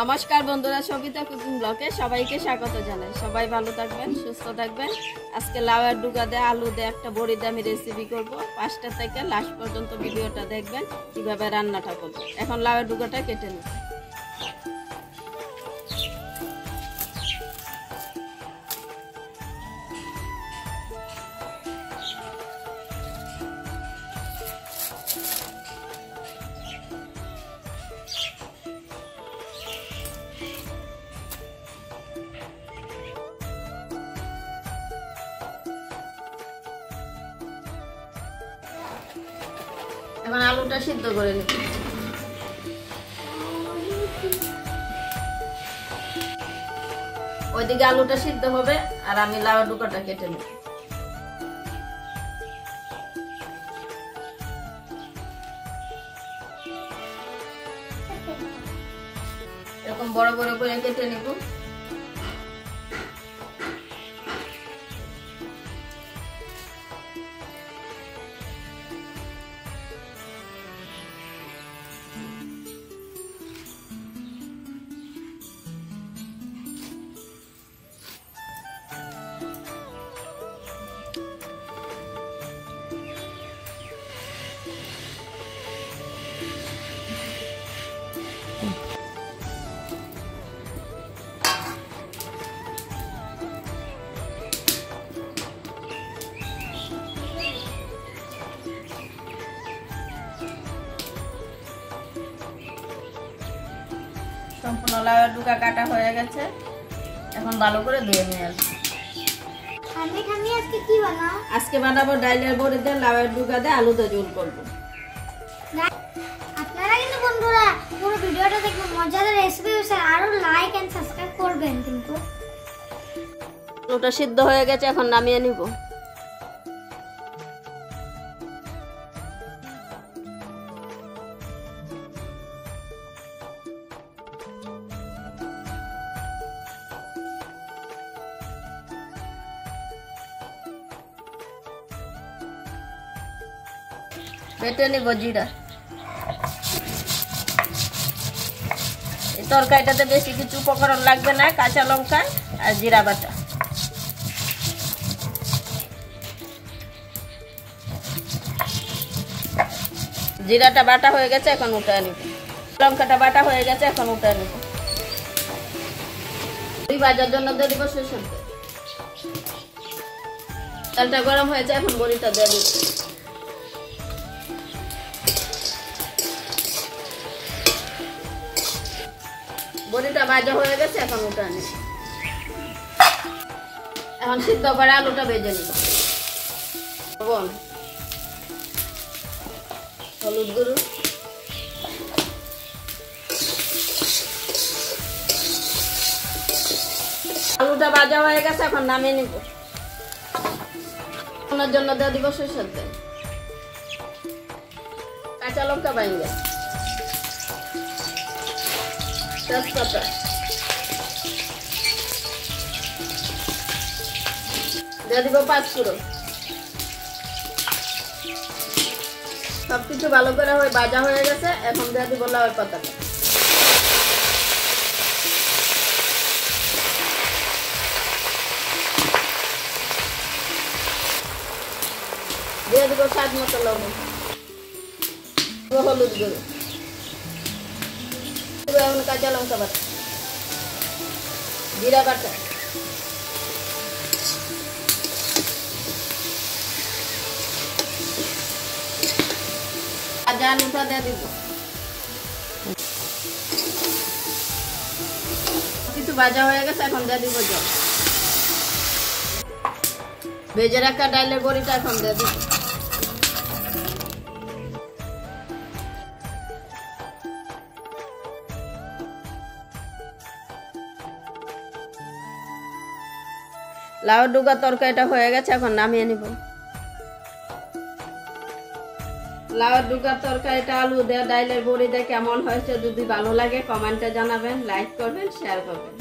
নমস্কার বন্ধুরা, সবিতা কুকিং ব্লগে সবাইকে স্বাগত জানাই। সবাই ভালো থাকবেন, সুস্থ থাকবেন। আজকে লাউয়ের ডুগা দিয়ে আলু দিয়ে একটা বড়ি দিয়ে আমি রেসিপি করব। 5টা থেকে লাস্ট পর্যন্ত ভিডিওটা দেখবেন কিভাবে রান্নাটা করব। এখন লাউয়ের ডুগাটা কেটে নিই। এখন আলুটা সিদ্ধ করে নিই। ওইদিকে আলুটা সিদ্ধ হবে আর আমি লাউ ডুকাটা কেটে নিই। এরকম বড় বড় করে কেটে নিব। সম্পূর্ণ লাউয়ের ডুকা কাটা হয়ে গেছে। এখন ভালো করে ধুয়ে নিয়ে আসবো। আজকে বানাবো ডাইলের বড়ি দিয়ে লাউয়ের ডুকা দিয়ে আলু দিয়ে ঝোল করবো। আপনারা কিন্তু বন্ধুরা পুরো ভিডিওটা দেখবেন, মজাদার রেসিপি হচ্ছে, আরো লাইক এন্ড সাবস্ক্রাইব করবেন। কিন্তু আলুটা সিদ্ধ হয়ে গেছে, এখন নামিয়ে নিব। বেটে নিব জিরা। এই তরকারিটাতে বেশি কিছু উপকরণ লাগবে না, কাঁচা লঙ্কা আর জিরা বাটা। জিরাটা বাটা হয়ে গেছে, এখন উঠে নিব। লঙ্কাটা বাটা হয়ে গেছে, এখন উঠে নিব। বড়ি ভাজার জন্য দিয়ে দিব সরষের তেল। তেলটা গরম হয়েছে, এখন বড়িটা দিয়ে দিব। বড়িটা ভাজা হয়ে গেছে, এখন উঠে নিব। এখন সিদ্ধ করে আলুটা ভেজে নিব। লবণ, হলুদ গুঁড়ো, আলুটা ভাজা হয়ে গেছে, এখন নামিয়ে নিব। ওনার জন্য দিয়ে দিব সরষের তেল, কাঁচা লঙ্কা বাইঙ্গা, তেজপাতা, দিয়ে দিব 5 ফোড়ন। সবকিছু ভালো করে ভাজা হয়ে গেছে, এখন দিয়ে দিব লাউয়ের পাতাটা। দিয়ে দিব স্বাদ মতো লবণ, হলুদ গুঁড়ো, এখন কাঁচা লঙ্কা বাটা, জিরা বাটা, ভাজা আলুটা দিয়ে দিব। কিছু ভাজা হয়ে গেছে, এখন দিয়ে দিব জল। ভেজে রাখা ডালের বড়িটা এখন দিয়ে দিব। লাউ ডুগা তরকারিটা হয়ে গেছে, এখন নামিয়ে নিব। লাউ ডুগা তরকারিটা আলু দিয়ে ডাইলের বড়ি দিয়ে কেমন হয়েছে যদি ভালো লাগে কমেন্টে জানাবেন, লাইক করবেন, শেয়ার করবেন।